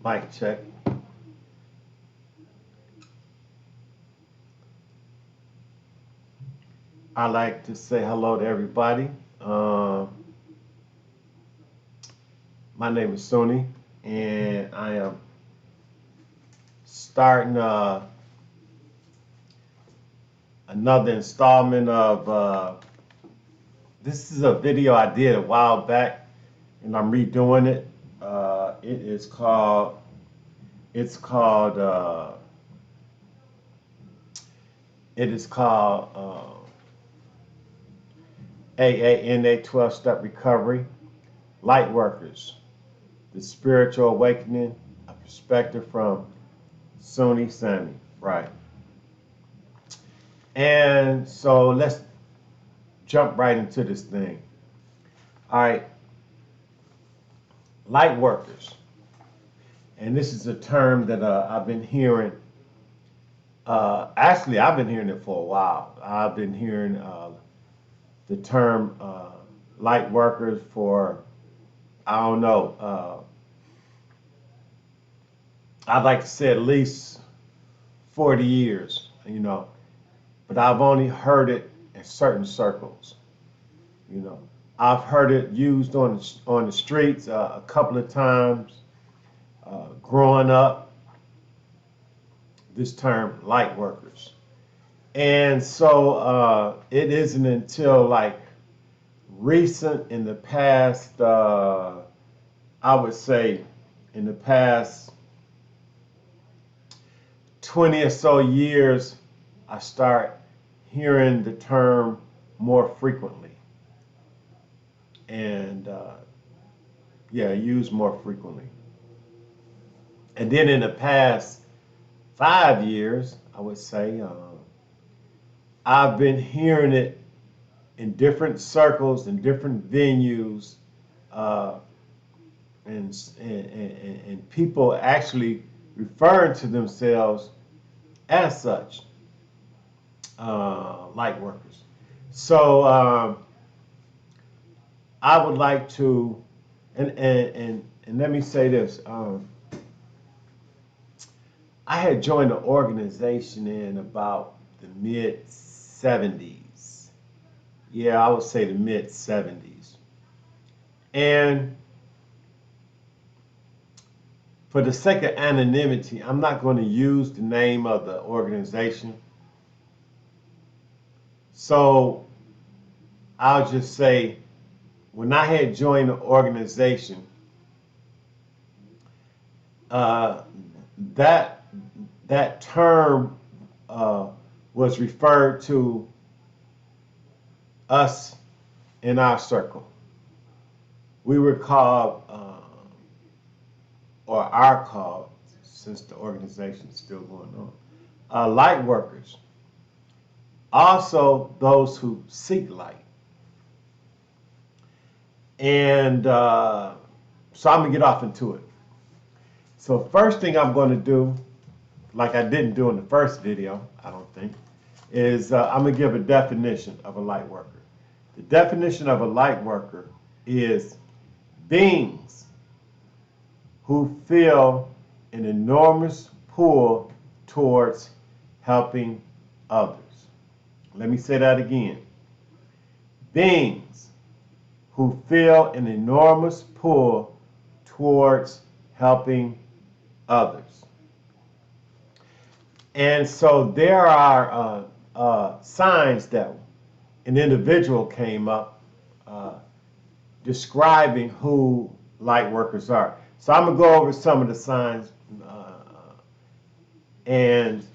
Mic check. I like to say hello to everybody. Um, my name is Suni, and I am starting another installment of. This is a video I did a while back, and I'm redoing it. It is called. It's called. It is called AANA 12-Step Recovery. Light Workers, the Spiritual Awakening, a perspective from Suni Sami. Right. And so let's jump right into this thing. All right. Light workers. And this is a term that I've been hearing. Actually, I've been hearing it for a while. I've been hearing the term light workers for, I don't know, I'd like to say at least 40 years, but I've only heard it in certain circles, you know. I've heard it used on the streets a couple of times growing up, this term light workers. And so it isn't until like recent in the past, I would say in the past 20 or so years, I start hearing the term more frequently. And yeah, used more frequently. And then in the past 5 years, I would say, I've been hearing it in different circles, in different venues, uh, and people actually referring to themselves as such, light workers. So I would like to, and let me say this. I had joined an organization in about the mid 70s. Yeah, I would say the mid 70s. And for the sake of anonymity, I'm not going to use the name of the organization. So I'll just say, when I had joined the organization, uh, that that term was referred to us in our circle. We were called, or are called, since the organization is still going on, light workers. Also, those who seek light. And so I'm going to get off into it. So first thing I'm going to do, like I didn't do in the first video, I don't think, is I'm going to give a definition of a light worker. The definition of a light worker is beings who feel an enormous pull towards helping others. Let me say that again. Beings who feel an enormous pull towards helping others. And so there are signs that an individual came up describing who light workers are. So I'm going to go over some of the signs. And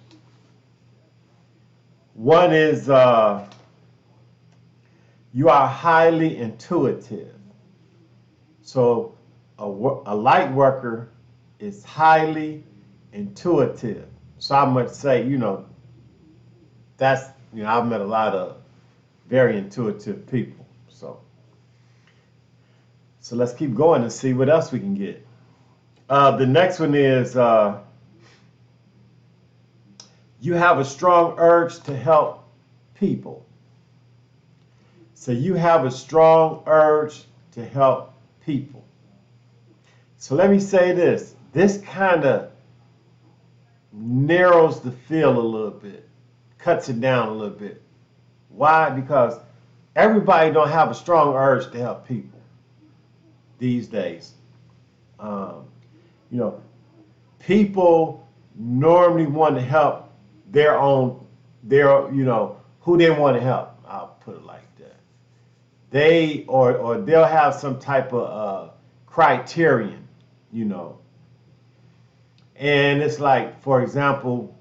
one is you are highly intuitive. So a light worker is highly intuitive. So I must say, that's, I've met a lot of very intuitive people. So let's keep going and see what else we can get. The next one is you have a strong urge to help people. So you have a strong urge to help people. So let me say this. this kind of narrows the field a little bit, cuts it down a little bit. Why? Because everybody don't have a strong urge to help people these days. Um, you know, people normally want to help their own, who they want to help. I'll put it like that. They or they'll have some type of criterion, you know. And it's like, for example,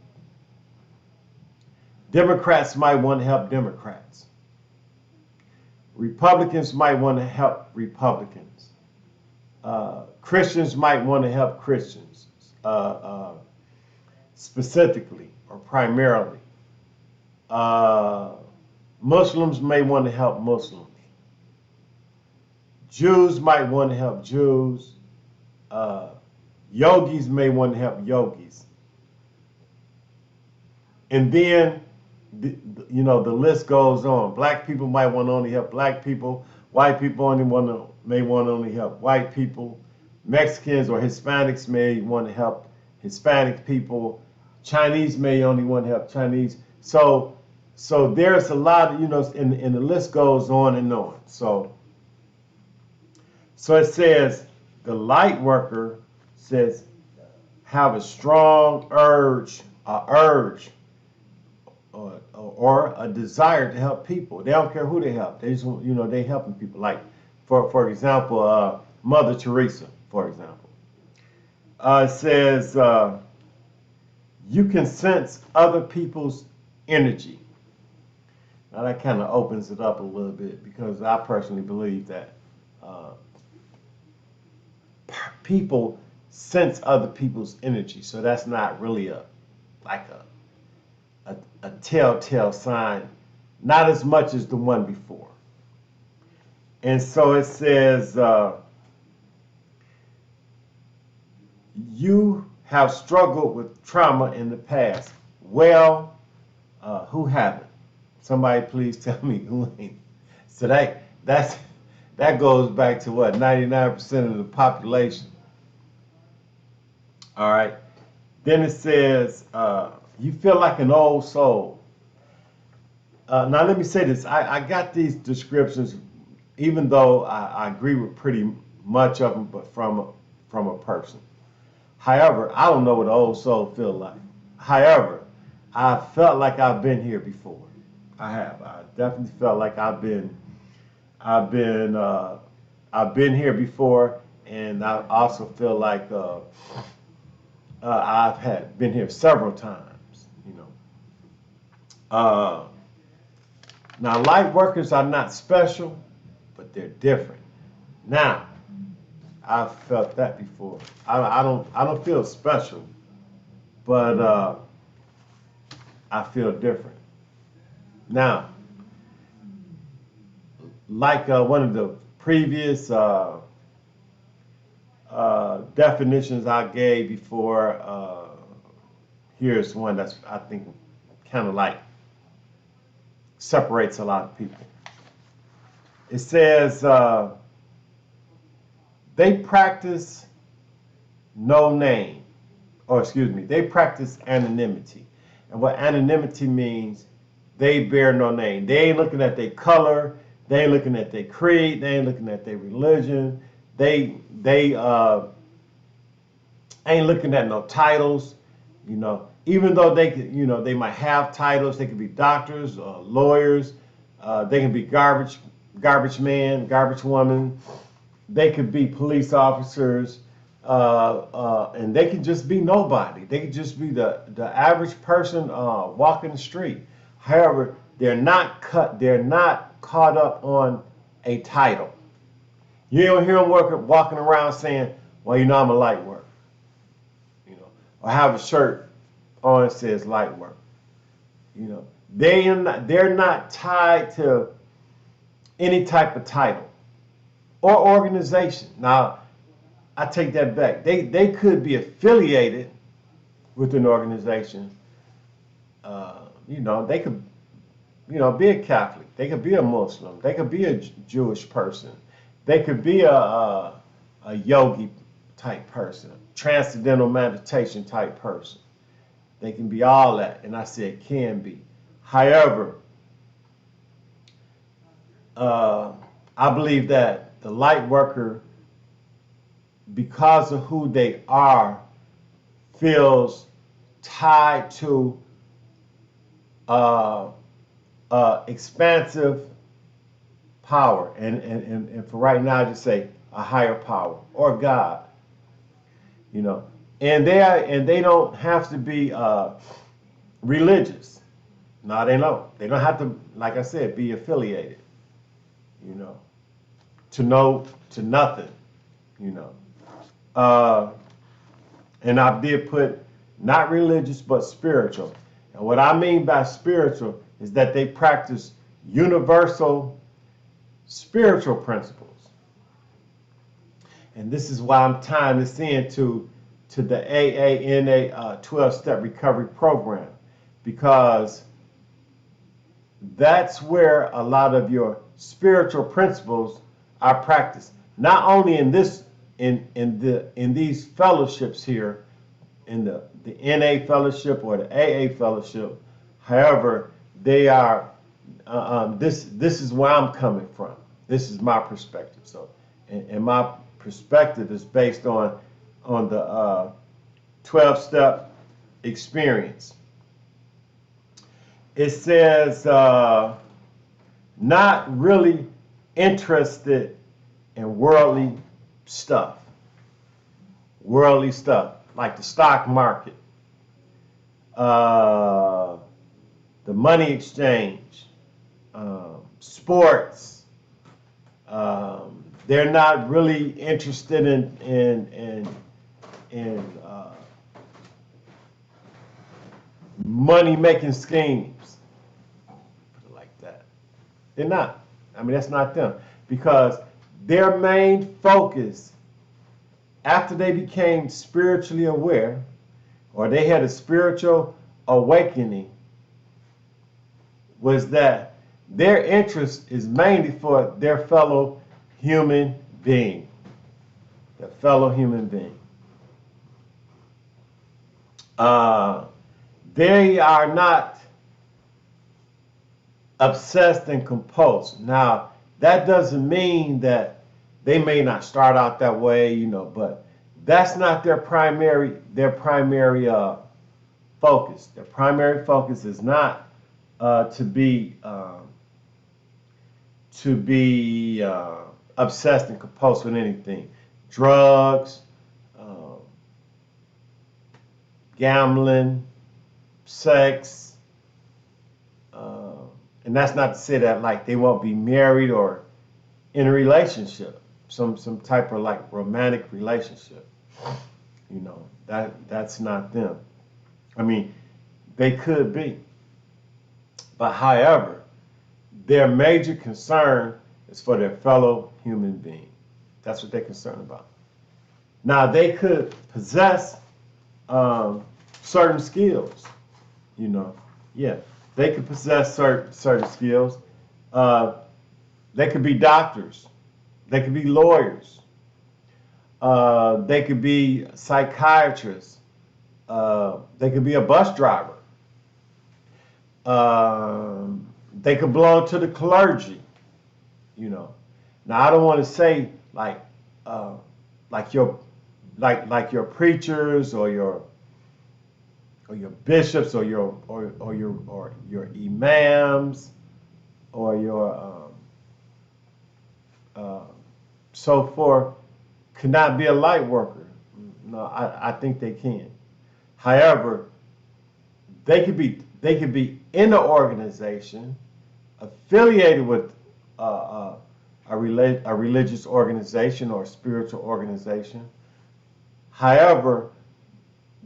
Democrats might want to help Democrats. Republicans might want to help Republicans. Christians might want to help Christians specifically or primarily. Muslims may want to help Muslims. Jews might want to help Jews. Yogis may want to help yogis. And then, the list goes on. Black people might want to only help black people. White people may want to only help white people. Mexicans or Hispanics may want to help Hispanic people. Chinese may only want to help Chinese. So there's a lot of, and the list goes on and on. So it says the light worker says have a strong urge or a desire to help people. They don't care who they help. They just, they helping people. Like, for example, Mother Teresa, for example. It says you can sense other people's energy. Now that kind of opens it up a little bit because I personally believe that people sense other people's energy. So that's not really a telltale sign, not as much as the one before. And so it says, you have struggled with trauma in the past. Well, who haven't? Somebody please tell me who ain't. So that goes back to what, 99% of the population. All right. Then it says, you feel like an old soul. Now let me say this. I got these descriptions, even though I agree with pretty much of them, but from a person. However, I don't know what an old soul feels like. However, I felt like I've been here before. I have. I definitely felt like I've been here before, and I also feel like I've been here several times. Now, light workers are not special, but they're different. Now, I've felt that before. I don't feel special, but I feel different. Now, like one of the previous definitions I gave before, here's one that's, I think, kind of like separates a lot of people. It says they practice they practice anonymity. And what anonymity means, they bear no name. They ain't looking at their color, they ain't looking at their creed, they ain't looking at their religion, they ain't looking at no titles, even though they could, they might have titles. They could be doctors, lawyers, they can be garbage man, garbage woman, they could be police officers, and they could just be nobody. They could just be the average person walking the street. However, they're not caught up on a title. You don't hear them walking around saying, well, I'm a light worker, or have a shirt on it says light work. They're not tied to any type of title or organization. Now, I take that back. They could be affiliated with an organization. They could, be a Catholic. They could be a Muslim. They could be a Jewish person. They could be a yogi type person. transcendental meditation type person. They can be all that, and I said can be. However, I believe that the light worker, because of who they are, feels tied to expansive power, and for right now, I just say a higher power or God, you know. And they don't have to be religious. No, they don't. They don't have to, like I said, be affiliated, you know, to nothing, you know. And I did put not religious but spiritual. And what I mean by spiritual is that they practice universal spiritual principles. And this is why I'm tying this into the AANA 12-step recovery program, because that's where a lot of your spiritual principles are practiced. Not only in these fellowships here, in the NA fellowship or the AA fellowship. However, they are. This is where I'm coming from. This is my perspective. So, and my perspective is based on the 12-step experience. It says not really interested in worldly stuff. Worldly stuff like the stock market, the money exchange, sports. They're not really interested in money-making schemes, put it like that. They're not. I mean, that's not them, because their main focus, after they became spiritually aware, or they had a spiritual awakening, was that their interest is mainly for their fellow human being. Their fellow human being. They are not obsessed and compulsed. Now, that doesn't mean that they may not start out that way, you know, but that's not their primary focus. Their primary focus is not to be obsessed and compulsed with anything. Drugs, gambling, sex, and that's not to say that like they won't be married or in a relationship, some type of like romantic relationship. You know, that's not them. I mean, they could be, but however, their major concern is for their fellow human being. That's what they're concerned about. Now, they could possess certain skills, you know. Yeah, they could possess certain skills. They could be doctors. They could be lawyers. They could be psychiatrists. They could be a bus driver. They could belong to the clergy, you know. Now, I don't want to say like your preachers or your bishops or your imams or your so forth could not be a light worker. No, I think they can. However, they could be in an organization affiliated with a religious organization or a spiritual organization. However,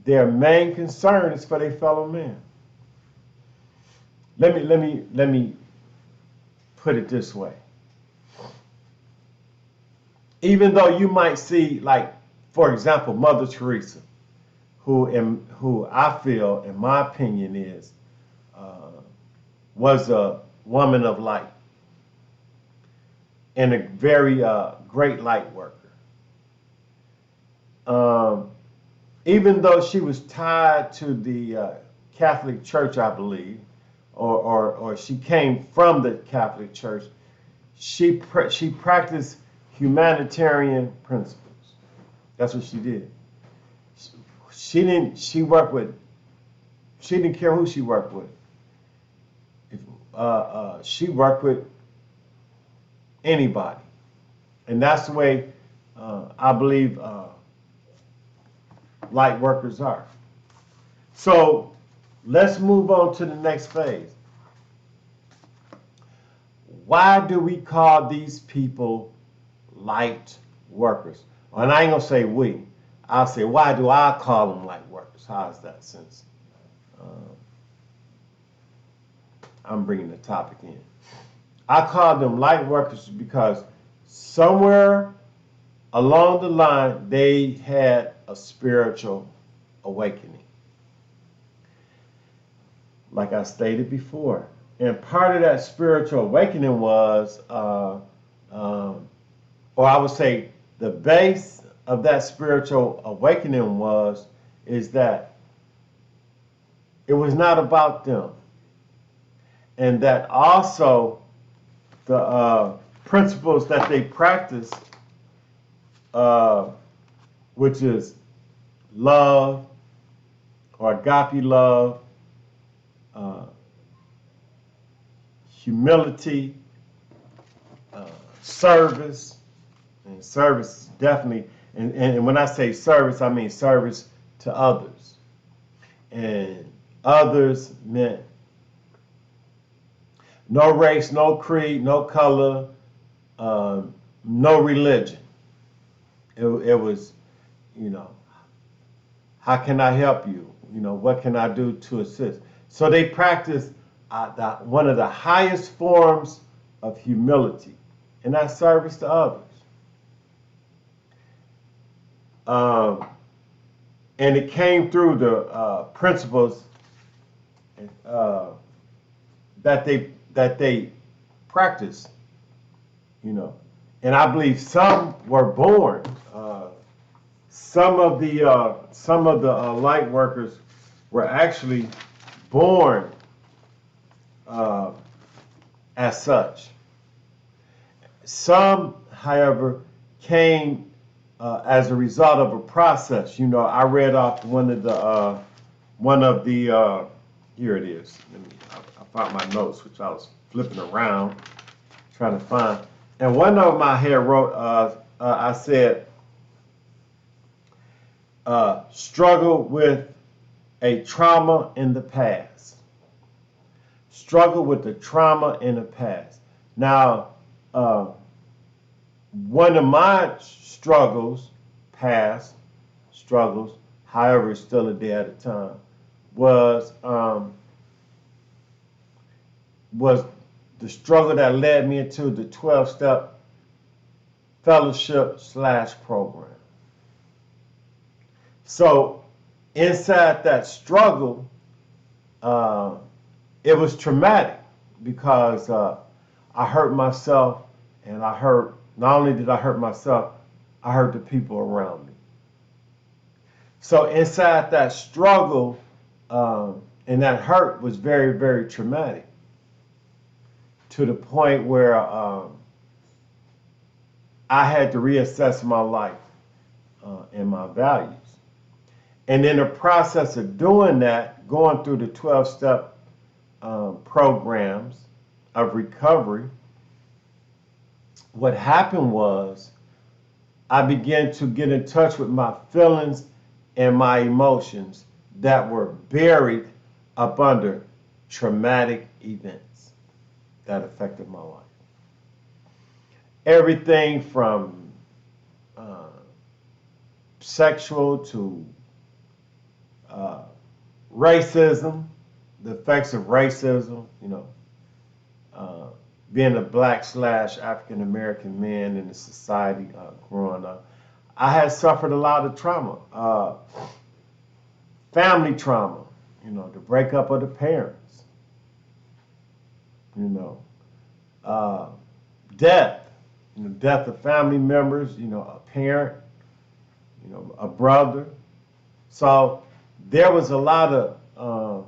their main concern is for their fellow man. Let me put it this way. Even though you might see, like, for example, Mother Teresa, who I feel, in my opinion, was a woman of light and a very great light worker. even though she was tied to the Catholic Church, I believe, or she came from the Catholic Church, she practiced humanitarian principles. That's what she did. She didn't. She didn't care who she worked with. She worked with anybody, and that's the way I believe light workers are. So let's move on to the next phase. Why do we call these people light workers? And I ain't gonna say we. I'll say, why do I call them light workers? How's that sense? I'm bringing the topic in. I call them light workers because somewhere along the line they had a spiritual awakening. Like I stated before. And part of that spiritual awakening was, or I would say the base of that spiritual awakening is that it was not about them. And that also the principles that they practiced, which is love or agape love, humility, service, and service is definitely, and when I say service, I mean service to others. And others meant no race, no creed, no color, no religion. It was, how can I help you? What can I do to assist? So they practiced one of the highest forms of humility, and that's service to others. And it came through the principles that they practiced, and I believe some were born. Some of the light workers were actually born as such. Some, however, came as a result of a process. I read off one of the here it is. I found my notes, which I was flipping around trying to find, and one of them I had wrote. I said, struggle with a trauma in the past. Struggle with the trauma in the past. Now, one of my past struggles, however, it's still a day at a time, was the struggle that led me into the 12-step fellowship / program. So inside that struggle, it was traumatic because I hurt myself, and not only did I hurt myself, I hurt the people around me. So inside that struggle, and that hurt was very, very traumatic, to the point where I had to reassess my life and my values. And in the process of doing that, going through the 12-step programs of recovery, what happened was I began to get in touch with my feelings and my emotions that were buried up under traumatic events that affected my life. Everything from sexual to racism, the effects of racism, being a black / African American man in the society growing up. I had suffered a lot of trauma, family trauma, the breakup of the parents, death, death of family members, a parent, a brother, So there was a lot of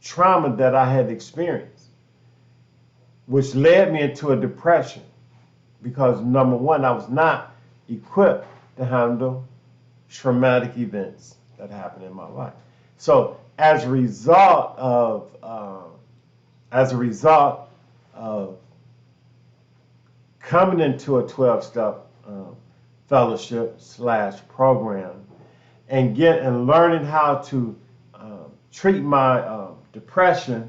trauma that I had experienced, which led me into a depression because number one, I was not equipped to handle traumatic events that happened in my life. So as a result of coming into a 12-step fellowship / program and learning how to treat my depression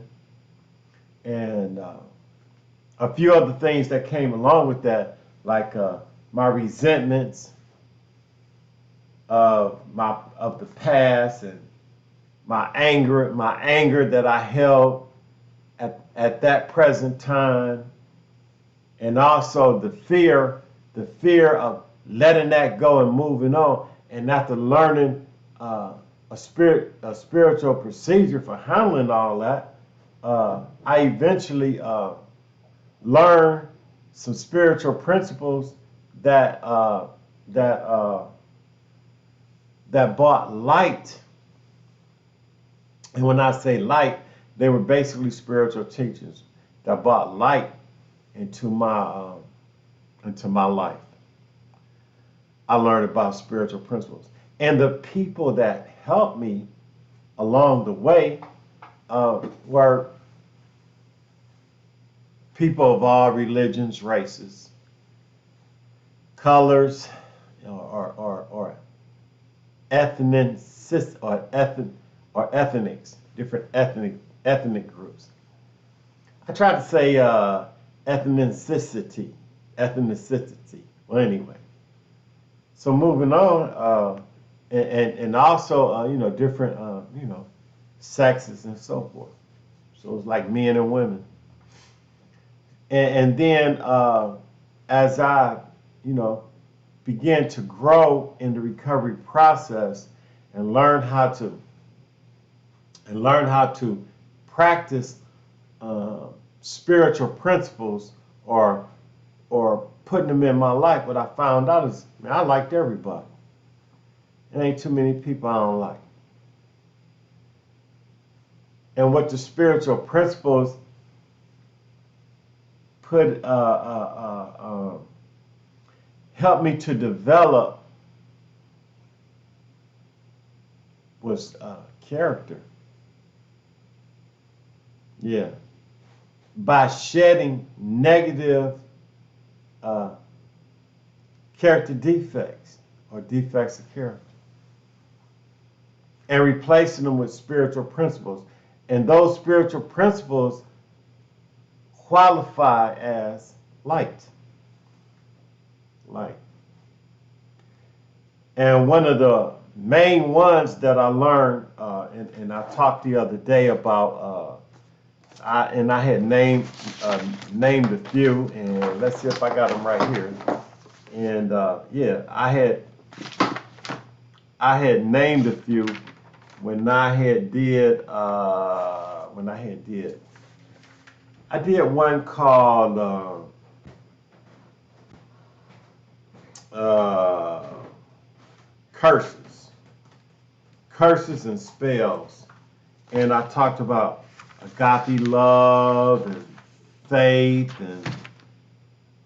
and a few other things that came along with that, like my resentments of the past and my anger that I held at that present time, and also the fear of letting that go and moving on. And after learning a spiritual procedure for handling all that, I eventually learned some spiritual principles that brought light. And when I say light, they were basically spiritual teachers that brought light into my life. I learned about spiritual principles, and the people that helped me along the way were people of all religions, races, colors, or ethnics, different ethnic groups. I try to say ethnicity. Well, anyway. So moving on, and also different sexes and so forth. So it's like men and women. And then as I began to grow in the recovery process and learn how to practice spiritual principles or putting them in my life, what I found out is, man, I liked everybody. There ain't too many people I don't like. And what the spiritual principles helped me to develop was character. Yeah. By shedding negative character defects or defects of character and replacing them with spiritual principles. And those spiritual principles qualify as light. Light. And one of the main ones that I learned, and I talked the other day about, I had named a few, and let's see if I got them right here. And yeah, I had named a few when I did one called curses and spells, and I talked about agape love and faith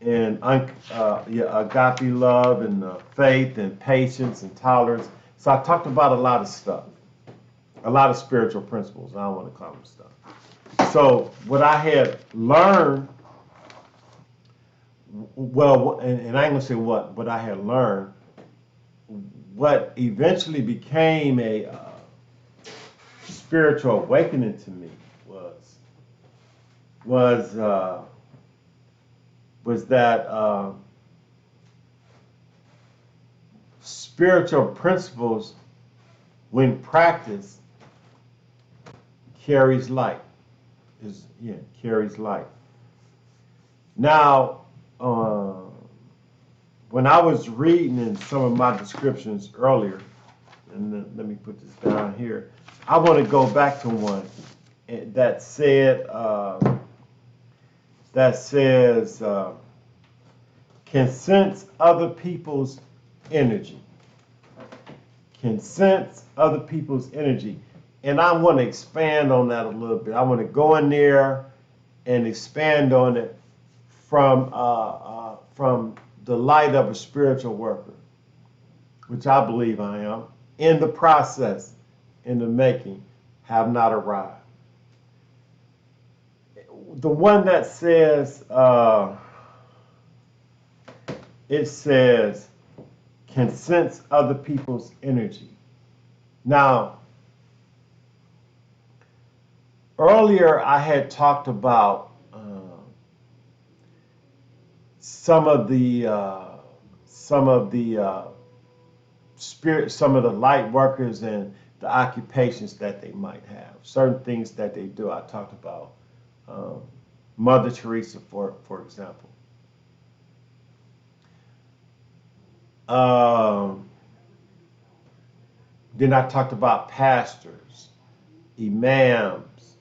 and agape love and faith and patience and tolerance. So I talked about a lot of stuff, a lot of spiritual principles. I don't want to call them stuff. So what I had learned, well, and I ain't gonna say what I had learned, what eventually became a spiritual awakening to me was that spiritual principles, when practiced, carries light. Carries light. Now, when I was reading in some of my descriptions earlier, and let me put this down here, I want to go back to one that says can sense other people's energy. can sense other people's energy. And I want to expand on that a little bit. I want to go in there and expand on it from the light of a spiritual worker, which I believe I am. In the process, in the making, have not arrived. The one that says, it says, can sense other people's energy. Now, earlier I had talked about some of the spirit, some of the light workers and the occupations that they might have, certain things that they do. I talked about Mother Teresa, for example. Then I talked about pastors, imams.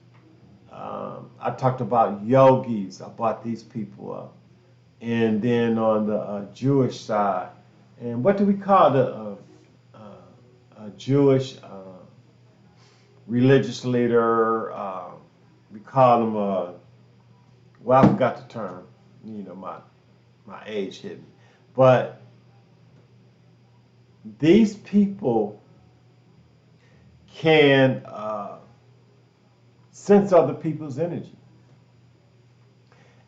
I talked about yogis. I brought these people up. And then on the Jewish side, and what do we call a Jewish religious leader? We call them, well, I forgot the term. You know, my age hit me. But these people can sense other people's energy.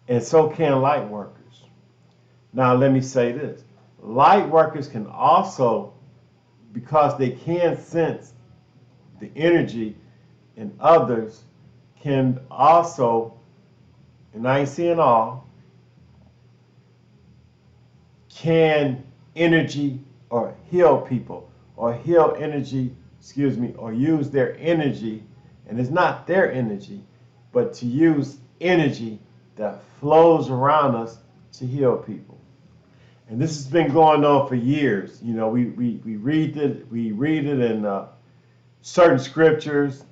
And so can light workers. Now, let me say this. Light workers can also, because they can sense the energy in others, can also, and I ain't seeing all, can energy or heal people or heal energy, or use their energy, and it's not their energy, but to use energy that flows around us to heal people. And this has been going on for years. You know, we read it in certain scriptures.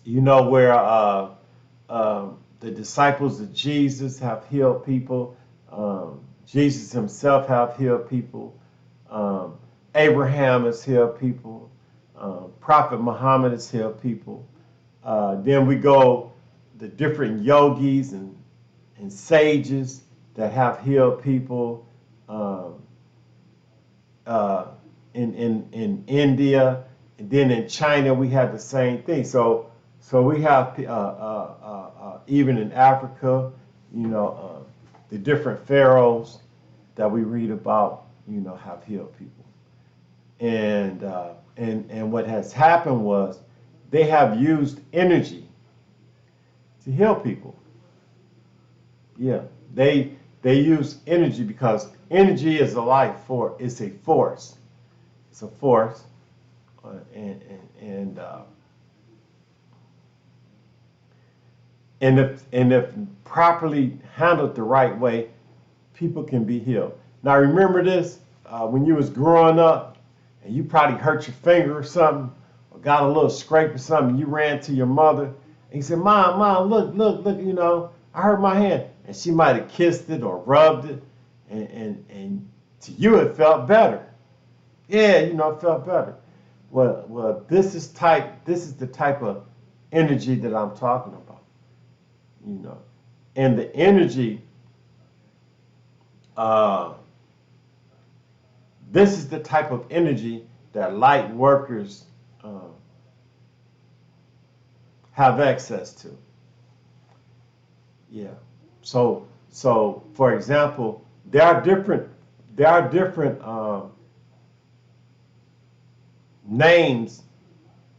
You know, where the disciples of Jesus have healed people. Jesus himself have healed people. Abraham has healed people. Prophet Muhammad has healed people. Then we go the different yogis and sages that have healed people in India, and then in China we have the same thing. So we have even in Africa, you know, the different pharaohs that we read about, you know, have healed people. And what has happened was they have used energy to heal people. Yeah, they use energy because energy is a life force. It's a force. It's a force, and if properly handled the right way, people can be healed. Now remember this: when you was growing up, and you probably hurt your finger or something, or got a little scrape or something, you ran to your mother and you said, "Mom, look, you know, I hurt my hand," and she might have kissed it or rubbed it, and to you it felt better. Yeah, you know, it felt better. Well, this is the type of energy that I'm talking about. You know, and the energy. This is the type of energy that light workers have access to. Yeah. So for example, there are different names,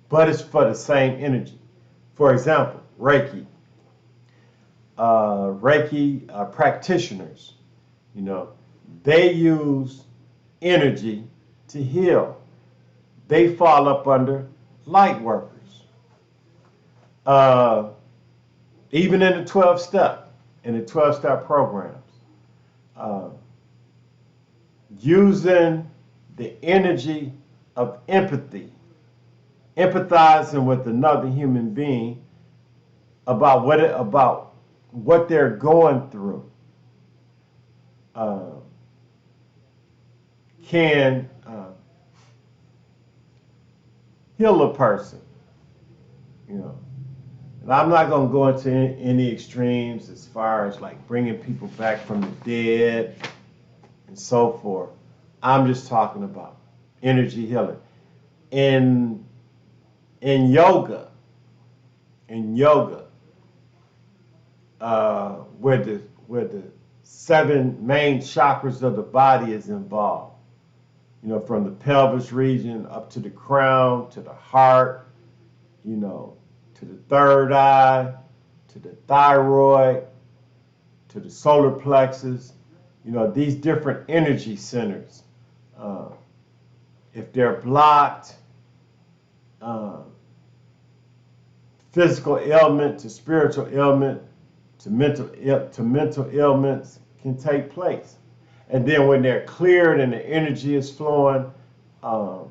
but it's for the same energy. For example, Reiki. Reiki practitioners, you know, they use energy to heal. They fall up under light workers. Even in the 12-step programs, using the energy of empathy, empathizing with another human being about what they're going through, can heal a person, you know. And I'm not going to go into any extremes as far as like bringing people back from the dead and so forth. I'm just talking about energy healing. In in yoga, in yoga, where the seven main chakras of the body is involved. You know, from the pelvis region up to the crown, to the heart, you know, to the third eye, to the thyroid, to the solar plexus. You know, these different energy centers. Uh, if they're blocked, uh, physical ailment to spiritual ailment to mental ailments can take place. And then when they're cleared and the energy is flowing um,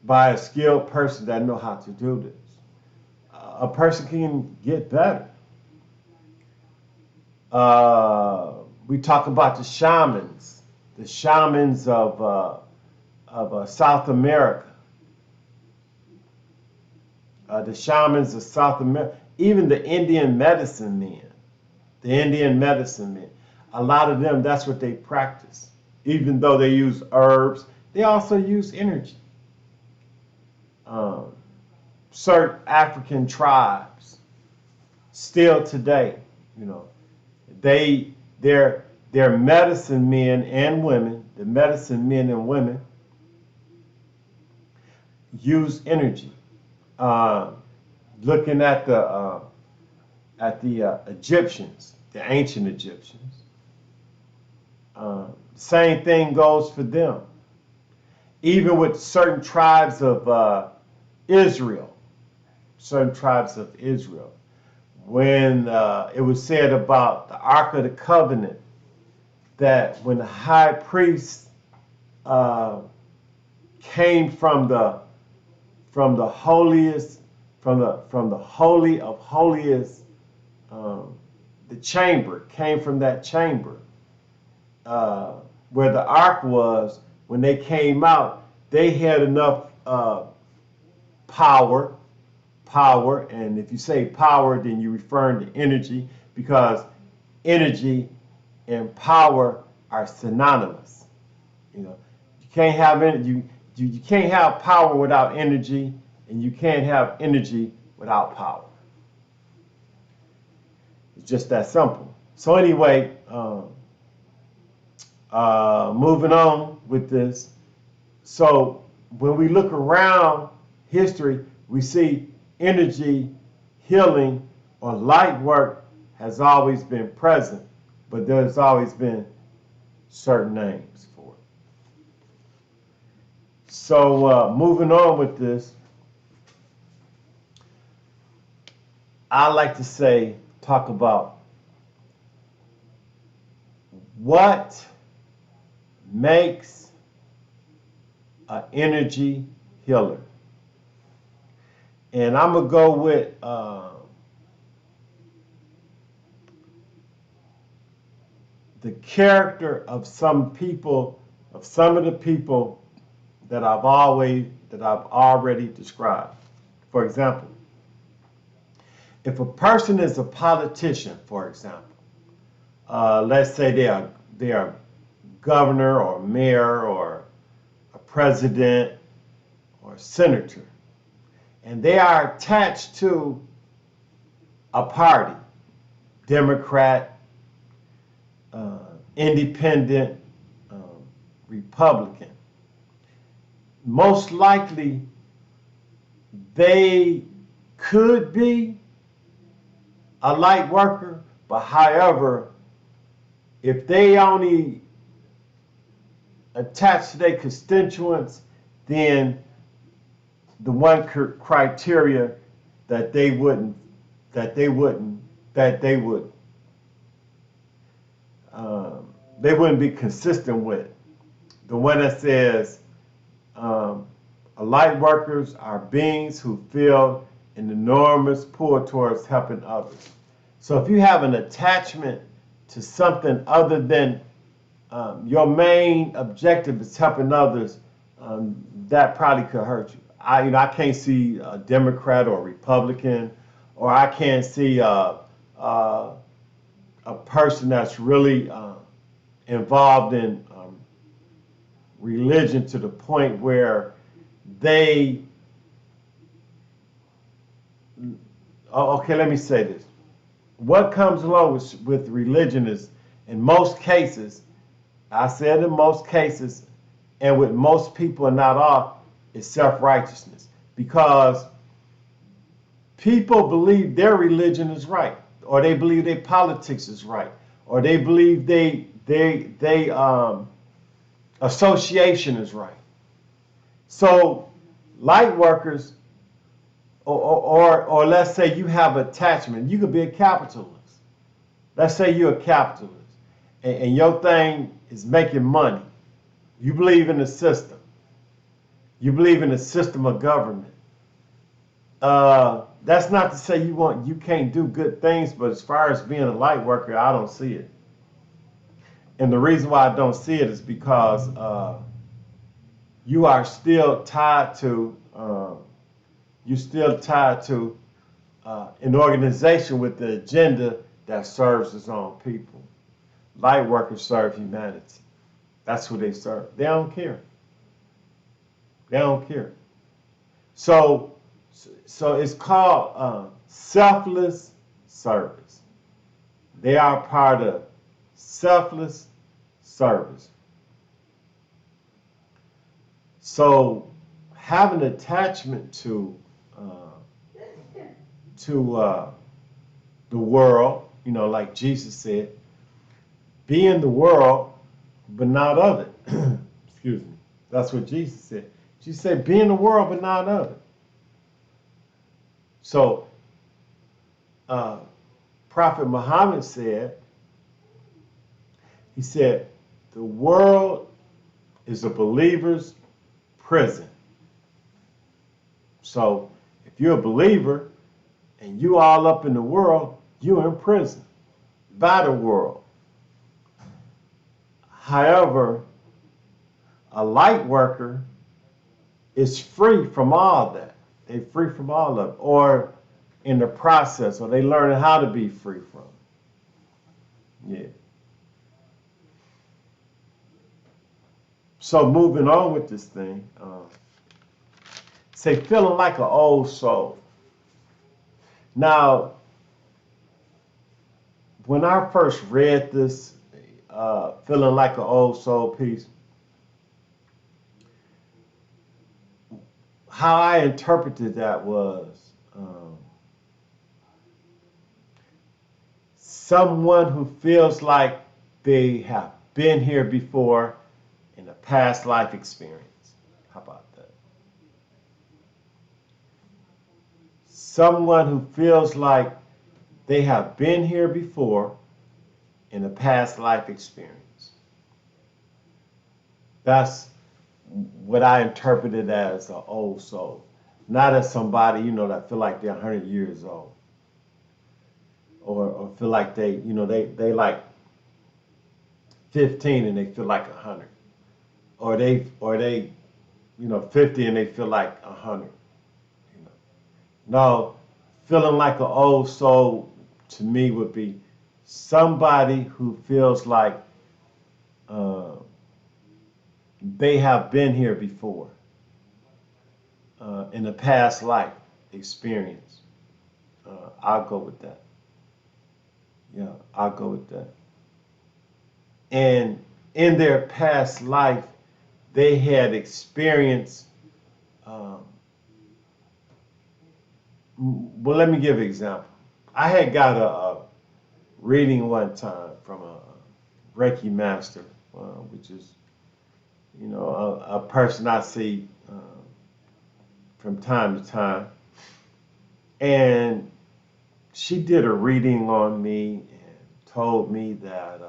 by a skilled person that know how to do this, a person can get better. We talk about the shamans of South America, the shamans of South America, even the Indian medicine men. The Indian medicine men, a lot of them, that's what they practice. Even though they use herbs, they also use energy. Um, Certain African tribes, still today, you know, they're medicine men and women. The medicine men and women use energy. Uh, Looking at the Egyptians, the ancient Egyptians. Same thing goes for them. Even with certain tribes of Israel, certain tribes of Israel, when it was said about the Ark of the Covenant, that when the high priest uh, came from the holiest, from the holy of holiest, the chamber came from that chamber where the ark was. When they came out, they had enough power, and if you say power, then you're referring to energy, because energy and power are synonymous. You know, you can't have you can't have power without energy, and you can't have energy without power. It's just that simple. So anyway, moving on with this. So when we look around history, we see energy healing or light work has always been present, but there's always been certain names for it. So moving on with this, I like to talk about what makes an energy healer. And I'm going to go with the character of some people, of some of the people that I've already described. For example, if a person is a politician, for example, let's say they are governor or mayor or a president or a senator, and they are attached to a party, Democrat, independent, Republican. Most likely, they could be a light worker, but however, if they only attach to their constituents, then the one criteria that they would they wouldn't be consistent with, the one that says light workers are beings who feel an enormous pull towards helping others. So if you have an attachment to something other than your main objective is helping others, that probably could hurt you. I can't see a Democrat or Republican, or I can't see a person that's really involved in religion to the point where they, okay, let me say this. What comes along with religion is, in most cases, I said in most cases, and with most people and not all, is self-righteousness. Because people believe their religion is right, or they believe their politics is right, or they believe they association is right. So light workers, or let's say you have attachment. You could be a capitalist. Let's say you're a capitalist, and your thing is making money. You believe in the system. You believe in the system of government. That's not to say you can't do good things, but as far as being a light worker, I don't see it. And the reason why I don't see it is because you are still tied to an organization with the agenda that serves its own people. Light workers serve humanity. That's who they serve. They don't care. They don't care. So it's called selfless service. They are part of selfless service. So having attachment to the world, like Jesus said, be in the world, but not of it. Excuse me. That's what Jesus said. Jesus said, be in the world, but not of it. So, Prophet Muhammad said, he said, the world is a believer's prison. So, if you're a believer and you all up in the world, you're in prison by the world. However, a light worker is free from all that. They're free from all of it, or in the process, or they learning how to be free from it. Yeah. So moving on with this thing, say feeling like an old soul. Now, when I first read this, feeling like an old soul piece, how I interpreted that was someone who feels like they have been here before in a past life experience. How about that? Someone who feels like they have been here before in a past life experience. That's what I interpreted as an old soul. Not as somebody, that feel like they're 100 years old. Or feel like they like 15 and they feel like 100. Or they 50 and they feel like 100. No, feeling like an old soul to me would be somebody who feels like they have been here before in a past life experience. I'll go with that. Yeah, I'll go with that. And in their past life, they had experienced. Well, let me give an example. I had got a reading one time from a Reiki master, which is, a person I see from time to time. And she did a reading on me and told me that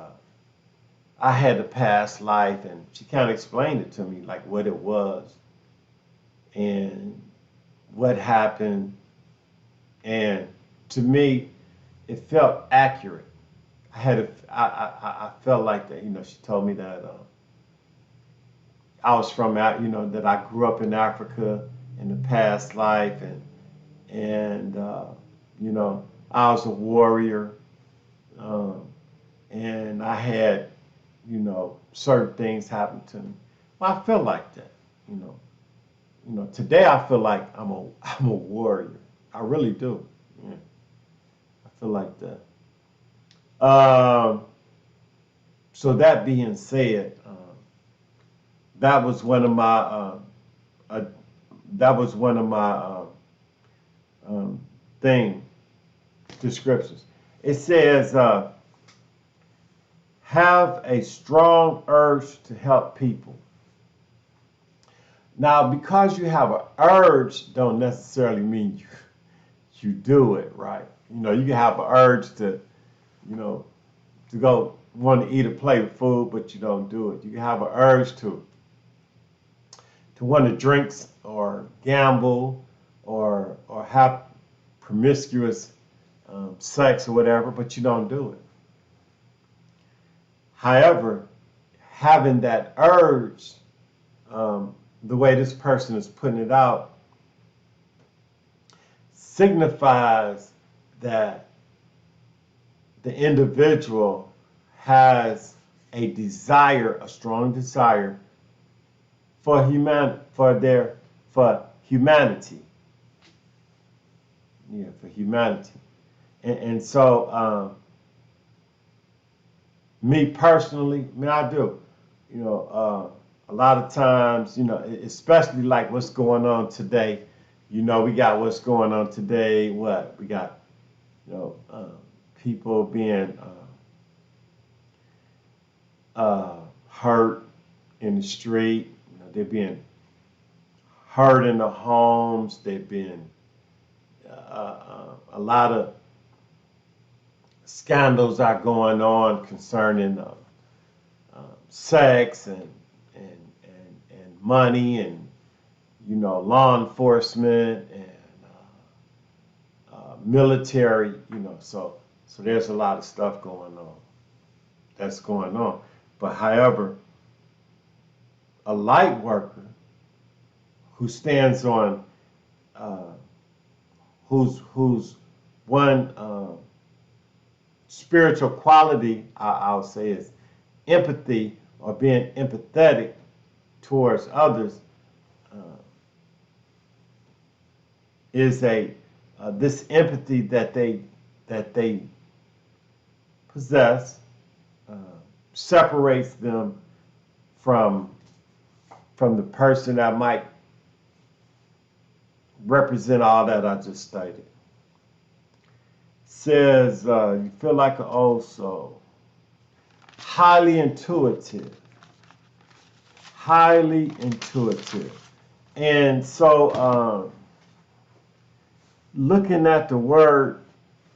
I had a past life, and she kind of explained it to me, like what it was and what happened. And to me, it felt accurate. I felt like that, she told me that I was from, that I grew up in Africa in the past life, and you know, I was a warrior, um, and I had, you know, certain things happen to me. Well, I feel like that, you know. You know, today I feel like I'm a warrior. I really do. Yeah, I feel like that. So that being said, that was one of my uh, that was one of my um, thing descriptions. It says, have a strong urge to help people. Now, because you have an urge, don't necessarily mean you do it, right? You know, you can have an urge to, you know, to go want to eat a plate of food, but you don't do it. You can have an urge to want to drink or gamble or have promiscuous sex or whatever, but you don't do it. However, having that urge, the way this person is putting it out, signifies that the individual has a desire, a strong desire for humanity. Yeah, for humanity. And so, me personally, I mean, I do. You know, a lot of times, you know, especially like what's going on today. You know, we got what's going on today. What we got, you know, people being hurt in the street. You know, they're being hurt in the homes. They've been a lot of scandals are going on concerning sex and money and, you know, law enforcement and military. You know, so there's a lot of stuff going on that's going on. But however, a light worker who stands on who's one spiritual quality I'll say is empathy, or being empathetic towards others, uh, is this empathy that they possess, uh, separates them from the person that might represent all that I just stated. Says you feel like an old soul, highly intuitive, highly intuitive. And so, looking at the word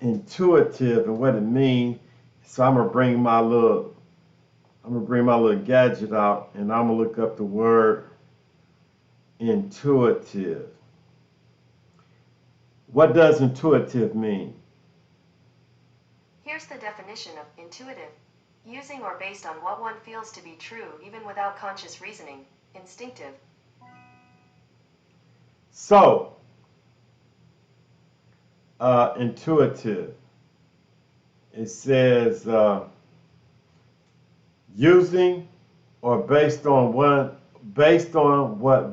intuitive and what it means, so I'm gonna bring my little gadget out, and I'm gonna look up the word intuitive. What does intuitive mean? Here's the definition of intuitive: using or based on what one feels to be true, even without conscious reasoning. Instinctive. So, intuitive. It says using or based on what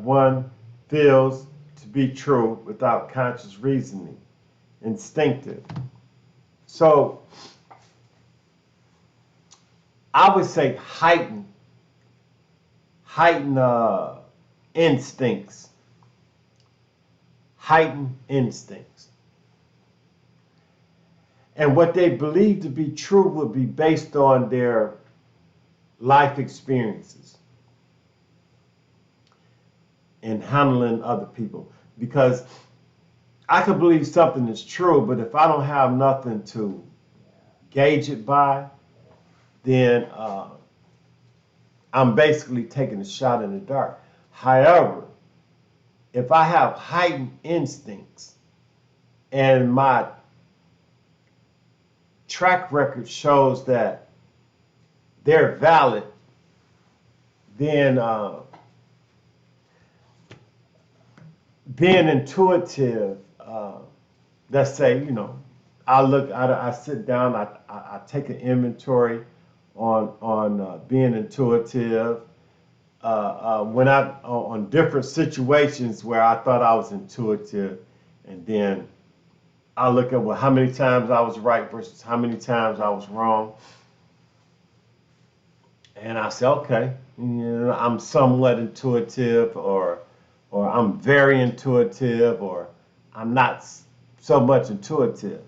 one feels to be true without conscious reasoning. Instinctive. So I would say heighten instincts, heighten instincts. And what they believe to be true would be based on their life experiences in handling other people. Because I could believe something is true, but if I don't have nothing to gauge it by, then I'm basically taking a shot in the dark. However, if I have heightened instincts and my track record shows that they're valid, then being intuitive, let's say, you know, I sit down, I take an inventory on being intuitive. When on different situations where I thought I was intuitive, and then I look at, well, how many times I was right versus how many times I was wrong, and I say, okay, you know, I'm somewhat intuitive, or I'm very intuitive, or I'm not so much intuitive.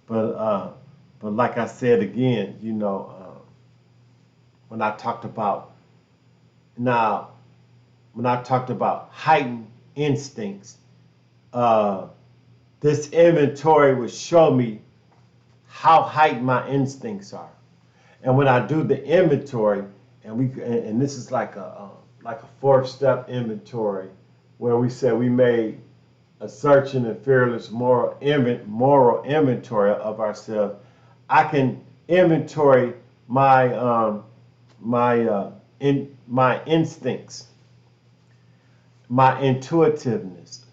But but like I said again, you know, when I talked about now, when I talked about heightened instincts, uh, this inventory would show me how heightened my instincts are. And when I do the inventory, and this is like a fourth step inventory, where we said we made a searching and fearless moral inventory of ourselves. I can inventory my instincts, my intuitiveness,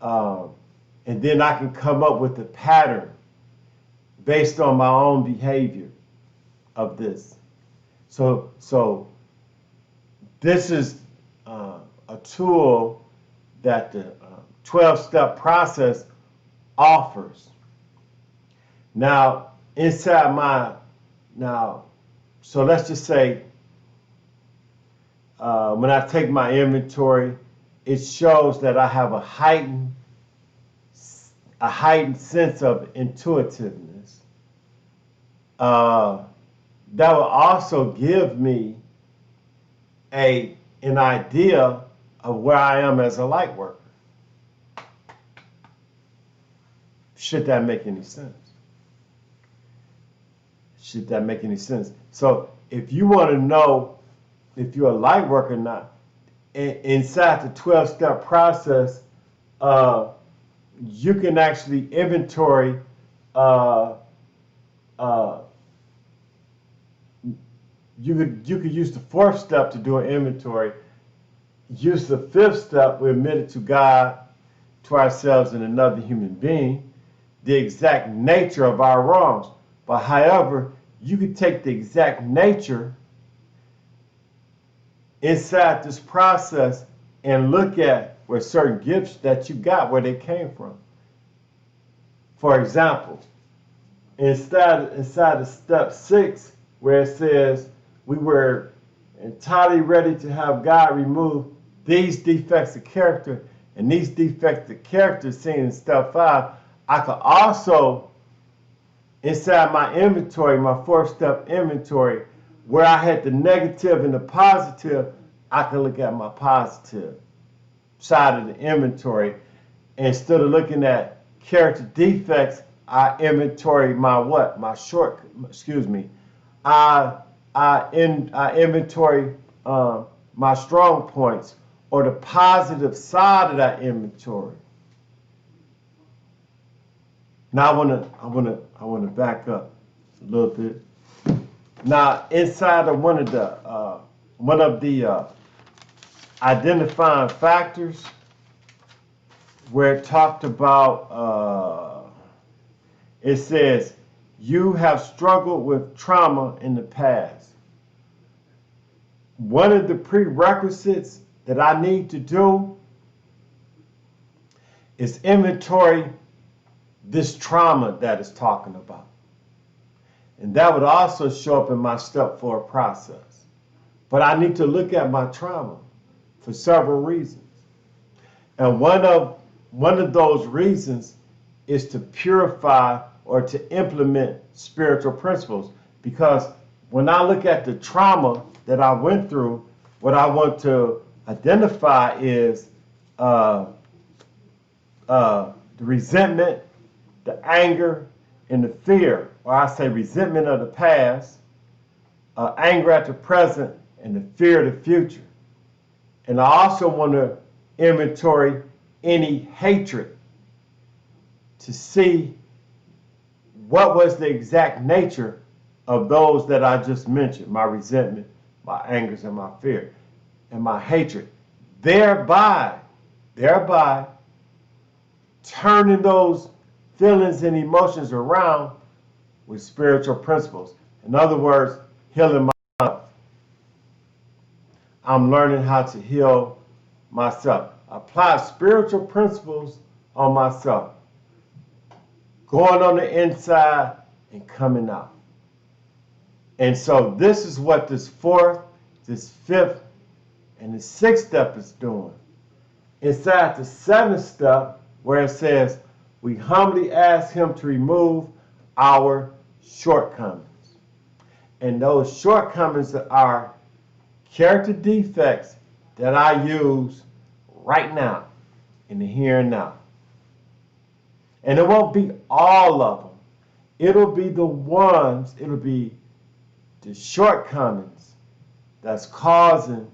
um, and then I can come up with a pattern based on my own behavior of this. So this is a tool that the 12-step process offers. Now, inside my, now, so let's just say when I take my inventory, it shows that I have a heightened sense of intuitiveness. That will also give me an idea of where I am as a light worker. Should that make any sense? Should that make any sense? So if you want to know if you're a light worker or not, inside the 12-step process, you can actually inventory. Uh, you could use the fourth step to do an inventory. Use the fifth step, we admit it to God, to ourselves, and another human being, the exact nature of our wrongs. But however, you could take the exact nature inside this process and look at where certain gifts that you got, where they came from. For example, inside of step 6, where it says we were entirely ready to have God remove these defects of character, and these defects of character seen in step 5, I could also, inside my inventory, my 4th-step inventory, where I had the negative and the positive, I can look at my positive side of the inventory. Instead of looking at character defects, I inventory my what? I inventory my strong points, or the positive side of that inventory. Now I wanna back up a little bit. Now inside of one of the identifying factors, where it talked about, it says you have struggled with trauma in the past. One of the prerequisites that I need to do is inventory this trauma that it's talking about. And that would also show up in my step 4 process. But I need to look at my trauma for several reasons. And one of those reasons is to purify or to implement spiritual principles. Because when I look at the trauma that I went through, what I want to identify is the resentment, the anger, and the fear, or I say resentment of the past, anger at the present, and the fear of the future. And I also want to inventory any hatred to see what was the exact nature of those that I just mentioned, my resentment, my angers, and my fear, and my hatred. Thereby, thereby turning those feelings and emotions around with spiritual principles. In other words, healing myself. I'm learning how to heal myself. Apply spiritual principles on myself. Going on the inside and coming out. And so this is what this fourth, this fifth, and the sixth step is doing. Inside the seventh step, where it says, we humbly ask him to remove our shortcomings. And those shortcomings are character defects that I use right now, in the here and now. And it won't be all of them. It'll be the shortcomings that's causing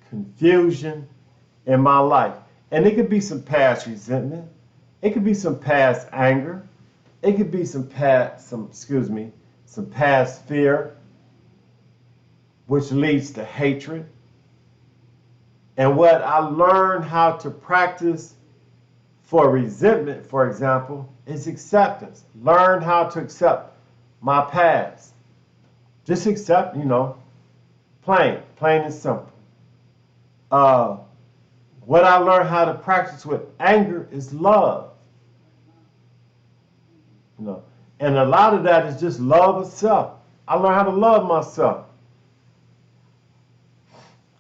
confusion in my life. And it could be some past resentment. It could be some past anger. It could be some past fear, which leads to hatred. And what I learned how to practice for resentment, for example, is acceptance. Learn how to accept my past. Just accept, plain and simple. What I learned how to practice with anger is love. And a lot of that is just love of self. I learned how to love myself.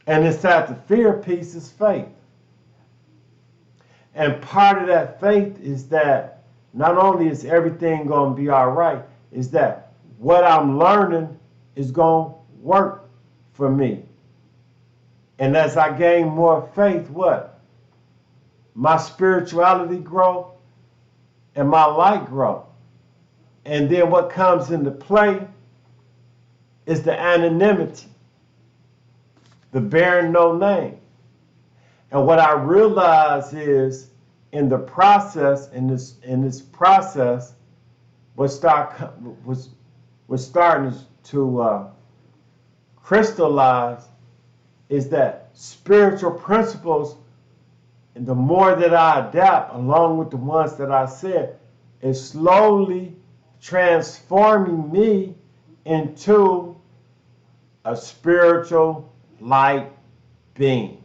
And inside the fear piece is faith. And part of that faith is that not only is everything going to be all right, is that what I'm learning is going to work for me. And as I gain more faith, what? My spirituality grow and my light grow. And then what comes into play is the anonymity, the bearing no name. And what I realize is in this process, what's starting to crystallize is that spiritual principles, and the more that I adapt, along with the ones that I said, is slowly transforming me into a spiritual light being.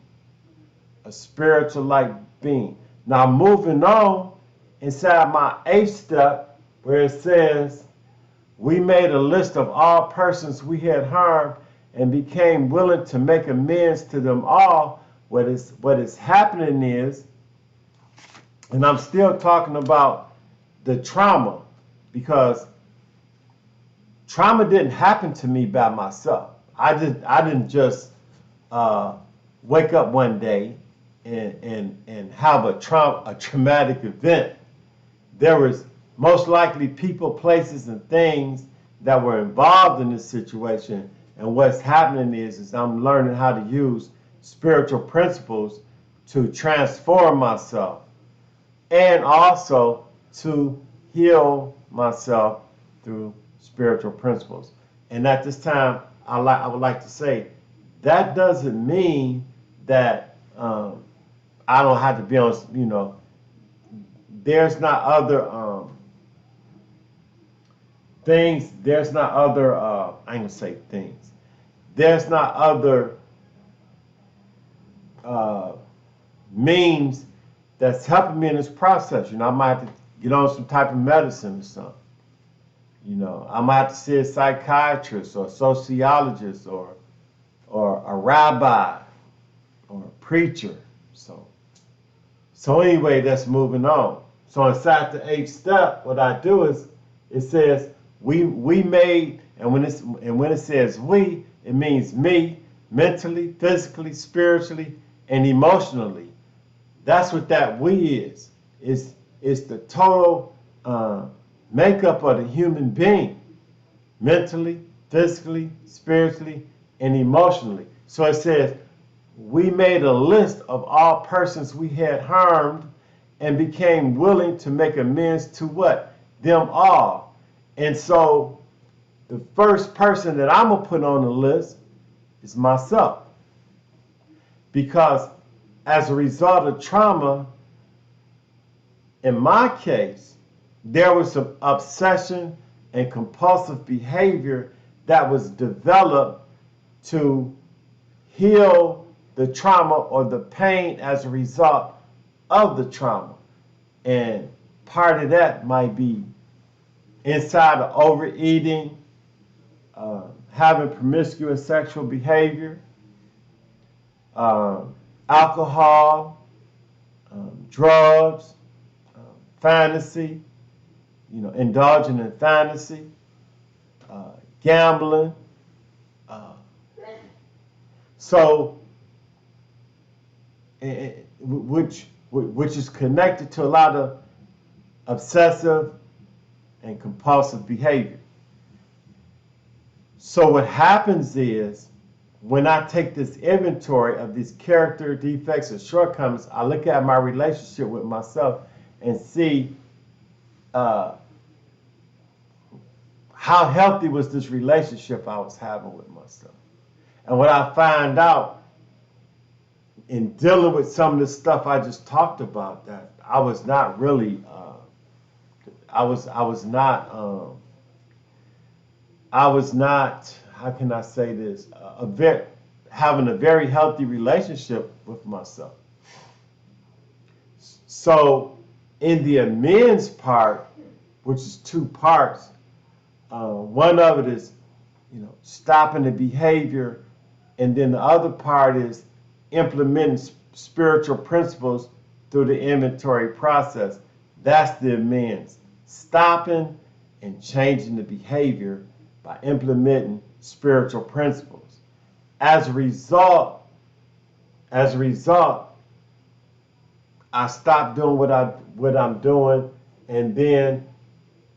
A spiritual light being. Now moving on, inside my eighth step, where it says, we made a list of all persons we had harmed and became willing to make amends to them all. What is happening is, and I'm still talking about the trauma, because trauma didn't happen to me by myself. I didn't just wake up one day and have a traumatic event. There was most likely people, places, and things that were involved in this situation. And what's happening is I'm learning how to use spiritual principles to transform myself and also to heal myself through spiritual principles. And at this time, I would like to say that doesn't mean that I don't have to be on, there's not other things, there's not other, I ain't gonna say things, there's not other means that's helping me in this process. I might have to get on some type of medicine or something. I might have to see a psychiatrist or a sociologist or a rabbi or a preacher. So anyway, that's moving on. So inside the eighth step, what I do is it says we made, and when it says we, it means me, mentally, physically, spiritually, and emotionally. That's what that we is. It's the total makeup of the human being, mentally, physically, spiritually, and emotionally. So it says, we made a list of all persons we had harmed and became willing to make amends to what? Them all. And so the first person that I'm going to put on the list is myself. Because as a result of trauma, in my case, there was some obsession and compulsive behavior that was developed to heal the trauma or the pain as a result of the trauma. And part of that might be inside of overeating, having promiscuous sexual behavior, alcohol, drugs, fantasy, indulging in fantasy, gambling. So, which is connected to a lot of obsessive and compulsive behavior. So what happens is, when I take this inventory of these character defects and shortcomings, I look at my relationship with myself and see how healthy was this relationship I was having with myself. And what I find out in dealing with some of the stuff I just talked about, that I was not really, how can I say this, having a very healthy relationship with myself. So in the amends part, which is two parts, one of it is, stopping the behavior, and then the other part is implementing spiritual principles through the inventory process. That's the amends. Stopping and changing the behavior by implementing spiritual principles. As a result, I stopped doing what I'm doing, and then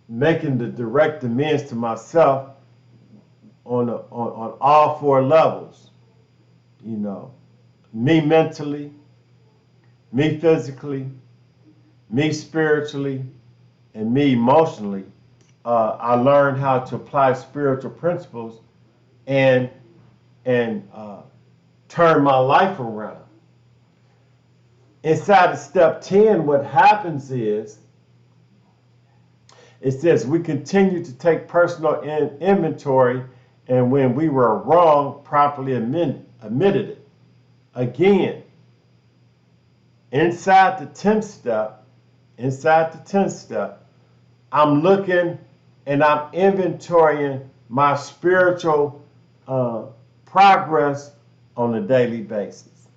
making the direct amends to myself on all four levels. Me mentally, me physically, me spiritually, and me emotionally. I learned how to apply spiritual principles and turn my life around. Inside of step 10, what happens is, it says we continue to take personal inventory, and when we were wrong, properly admitted it. Again, inside the 10th step, I'm looking and I'm inventorying my spiritual progress on a daily basis.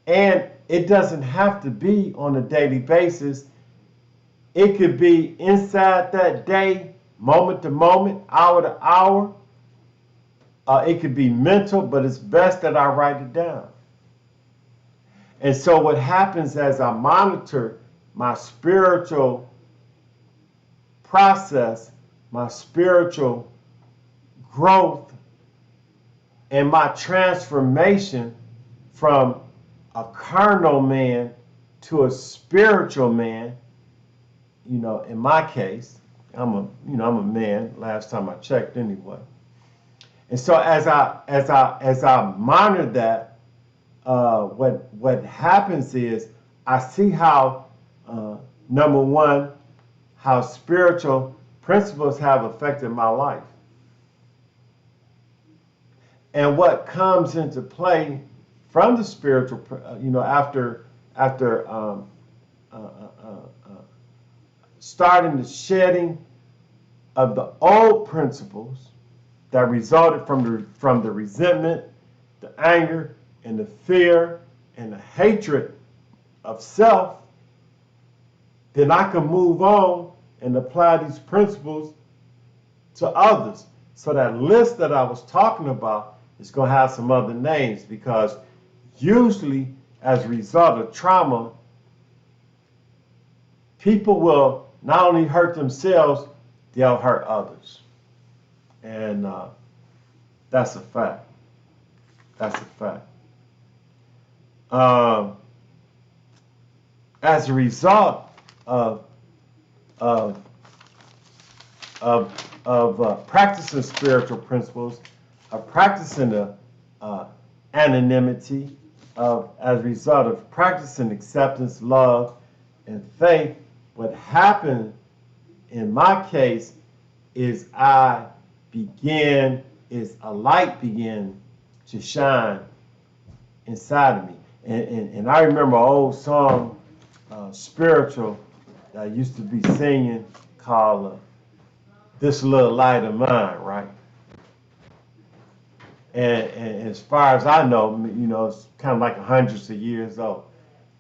And it doesn't have to be on a daily basis. It could be inside that day, moment to moment, hour to hour. It could be mental, but it's best that I write it down. And so what happens as I monitor my spiritual process, my spiritual growth, and my transformation from a carnal man to a spiritual man, in my case, I'm a man, last time I checked anyway. And so as I monitor that, what happens is, I see how, number one, how spiritual principles have affected my life. And what comes into play from the spiritual, after starting the shedding of the old principles that resulted from the resentment, the anger, and the fear, and the hatred of self, then I can move on and apply these principles to others. So that list that I was talking about is going to have some other names, because usually as a result of trauma, people will not only hurt themselves, they'll hurt others. And that's a fact. That's a fact. As a result of practicing spiritual principles, of practicing the anonymity, as a result of practicing acceptance, love, and faith, what happened in my case is a light began to shine inside of me. And I remember an old song, spiritual, that I used to be singing called This Little Light of Mine, right? And as far as I know, it's kind of like hundreds of years old.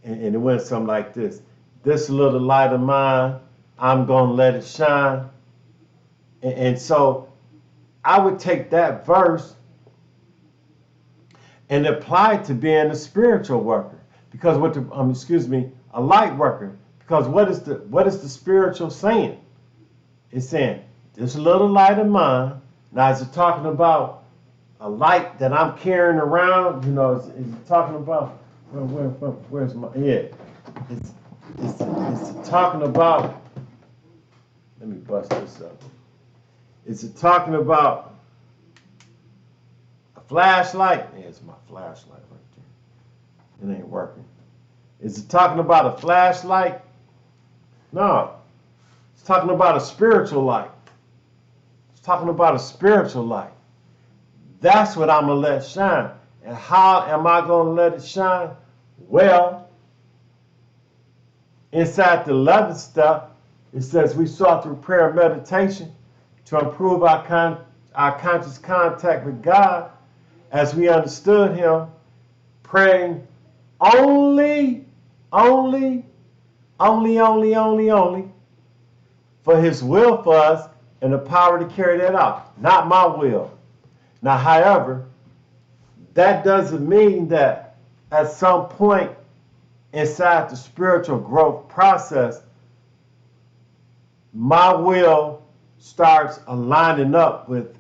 And it went something like this. This little light of mine, I'm going to let it shine. And so I would take that verse and apply it to being a spiritual worker. Because a light worker. Because what is the spiritual saying? It's saying, this little light of mine. Now, is it talking about a light that I'm carrying around? Is it talking about, where's my, yeah. It's talking about, let me bust this up. Is it talking about a flashlight? Yeah, it's my flashlight right there. It ain't working. Is it talking about a flashlight? No. It's talking about a spiritual light. It's talking about a spiritual light. That's what I'm going to let shine. And how am I going to let it shine? Well, inside the 11th step, it says we sought through prayer and meditation to improve our conscious contact with God as we understood Him, praying only for His will for us and the power to carry that out, not my will. Now, however, that doesn't mean that at some point inside the spiritual growth process, my will starts aligning up with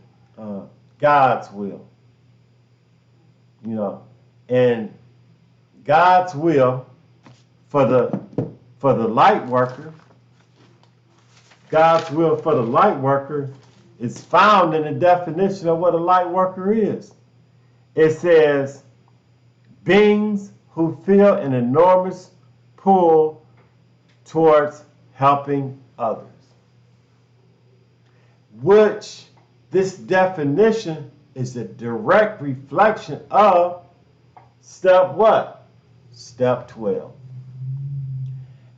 God's will. And God's will for the light worker, God's will for the light worker is found in the definition of what a light worker is. It says, beings who feel an enormous pull towards helping others. Which this definition is a direct reflection of step what? Step 12.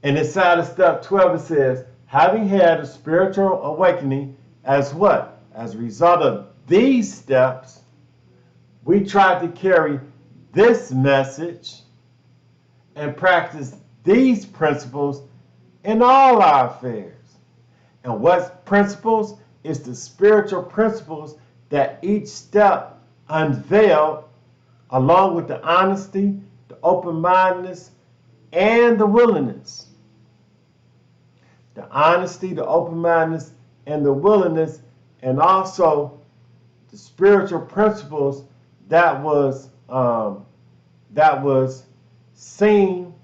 And inside of step 12 it says, having had a spiritual awakening as what? As a result of these steps, we tried to carry this message and practice these principles in all our affairs. And what principles? Is the spiritual principles that each step unveiled, along with the honesty, the open-mindedness, and the willingness. The honesty, the open-mindedness, and the willingness, and also the spiritual principles that was seen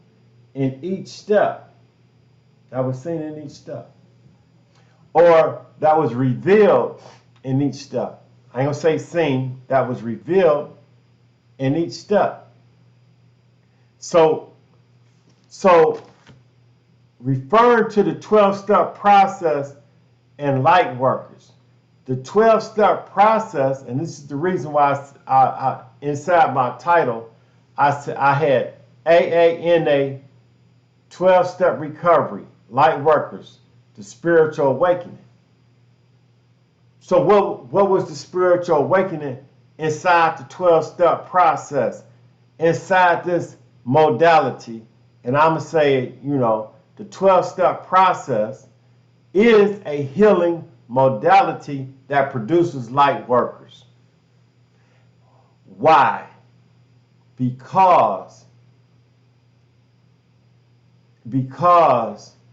in each step. That was seen in each step. Or that was revealed in each step. I ain't gonna say seen, that was revealed in each step. So referring to the 12-step process and light workers. The 12-step process, and this is the reason why I inside my title, I said I had AANA 12-step recovery, light workers, the spiritual awakening. So what was the spiritual awakening inside the 12-step process, inside this modality? And I'm going to say, the 12-step process is a healing modality that produces light workers. Why? Because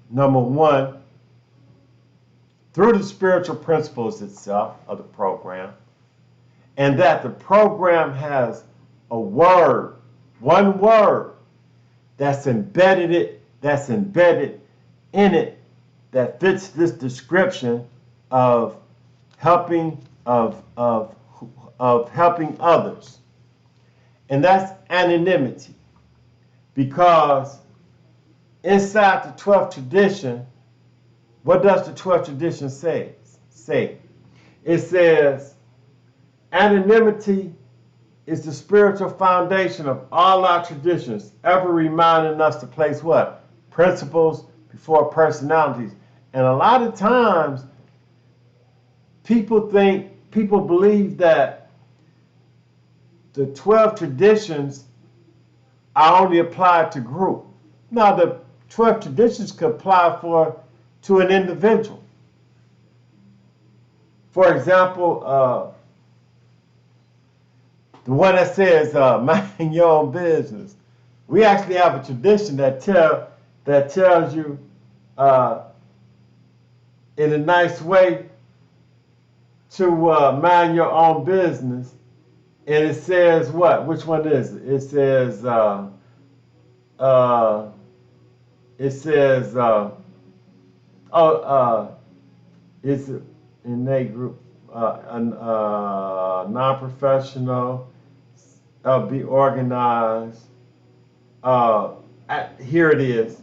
number one, through the spiritual principles itself of the program, and that the program has a word, one word that's embedded in it that fits this description of helping helping others. And that's anonymity. Because inside the 12th tradition, what does the 12th tradition say? It says anonymity is the spiritual foundation of all our traditions, ever reminding us to place what? Principles before personalities. And a lot of times, people believe that the 12 traditions are only applied to group. Now, the 12 traditions could apply to an individual. For example, the one that says mind your own business. We actually have a tradition that tells you in a nice way to mind your own business. And it says what? Which one is it? It says it's in a group, non-professional, be organized. Here it is,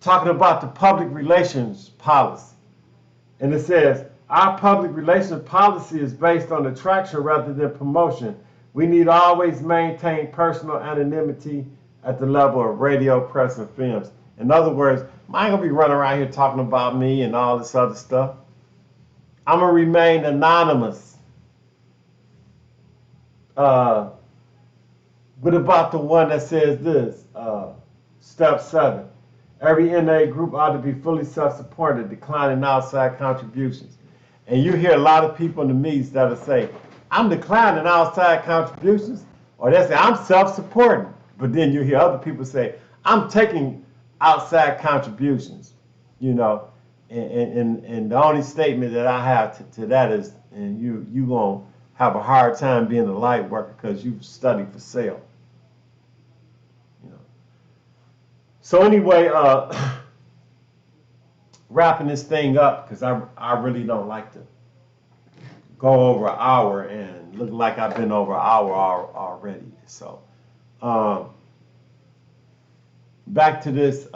talking about the public relations policy. And it says, our public relations policy is based on attraction rather than promotion. We need to always maintain personal anonymity at the level of radio, press, and films. In other words, I ain't gonna be running around here talking about me and all this other stuff. I'm gonna remain anonymous. What about the one that says this? Step 7. Every NA group ought to be fully self-supported, declining outside contributions. And you hear a lot of people in the meetings that'll say, I'm declining outside contributions, or they say, I'm self-supporting. But then you hear other people say, I'm taking outside contributions, you know. And the only statement that I have to that is, and you gonna have a hard time being a light worker because you've studied for sale. You know. So anyway, wrapping this thing up because I really don't like to go over an hour and look like I've been over an hour already. So back to this.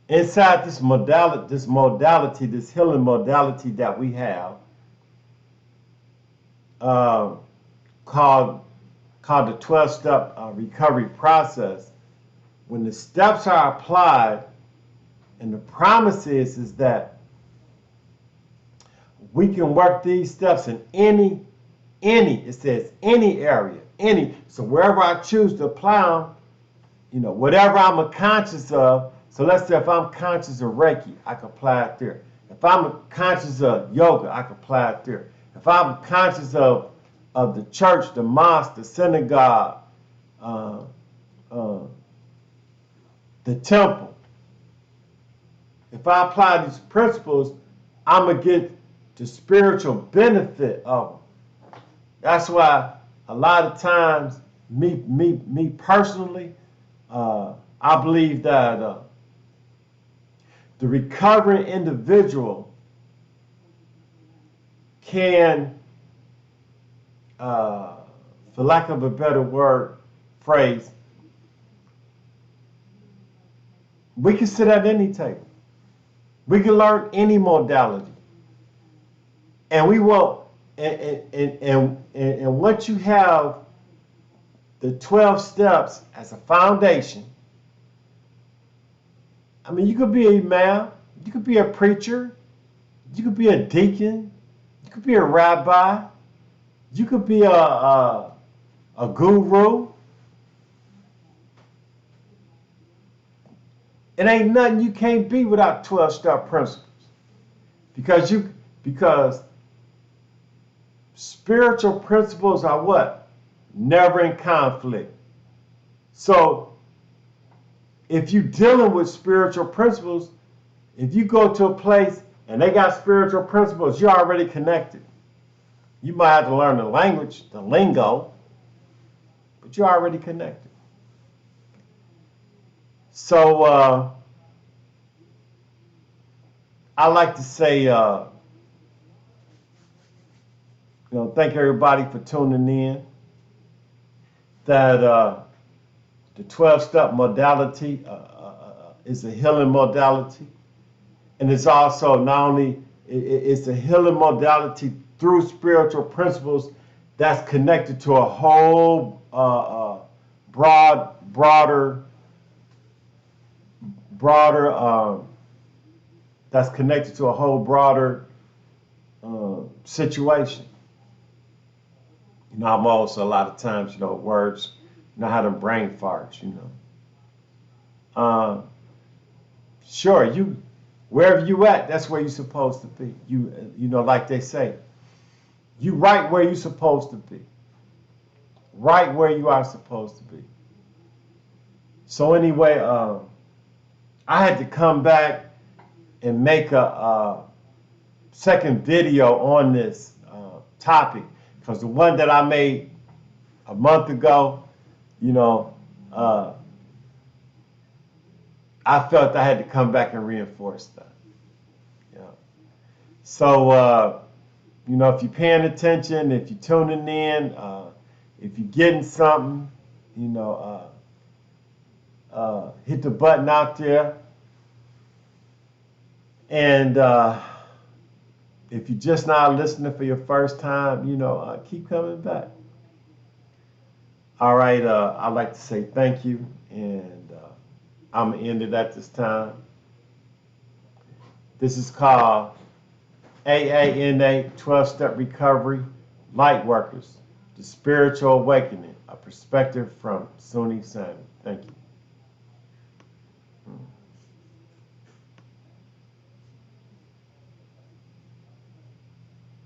Inside this modality, this healing modality that we have, called the 12-step recovery process. When the steps are applied, and the promise is that we can work these steps in any, it says any area, any. So wherever I choose to apply them, you know, whatever I'm conscious of. So let's say if I'm conscious of Reiki, I can apply it there. If I'm conscious of yoga, I can apply it there. If I'm conscious of the church, the mosque, the synagogue, the temple, if I apply these principles, I'm going to get the spiritual benefit of them. That's why a lot of times, me personally, I believe that the recovering individual can, for lack of a better phrase, we can sit at any table. We can learn any modality. And we won't, and once you have the 12 steps as a foundation, I mean, you could be a imam, you could be a preacher, you could be a deacon, you could be a rabbi, you could be a guru. It ain't nothing you can't be without 12-step principles. Because spiritual principles are what? Never in conflict. So if you're dealing with spiritual principles, if you go to a place and they got spiritual principles, you're already connected. You might have to learn the language, the lingo, but you're already connected. So I like to say, Thank everybody for tuning in. That the 12-step modality is a healing modality, and it's also not only it's a healing modality through spiritual principles that's connected to a whole broader that's connected to a whole broader situation. I'm also a lot of times, words, how them brain farts, Sure, wherever you at, that's where you're supposed to be. Like they say, you right where you're supposed to be. Right where you are supposed to be. So anyway, I had to come back and make a second video on this topic, because the one that I made a month ago, I felt I had to come back and reinforce that. Yeah. So, if you're paying attention, if you're tuning in, if you're getting something, hit the button out there. And if you're just now listening for your first time, keep coming back. All right, I'd like to say thank you, and I'm going to end it at this time. This is called AANA 12-Step Recovery Lightworkers, The Spiritual Awakening, a perspective from Suni Sami. Thank you.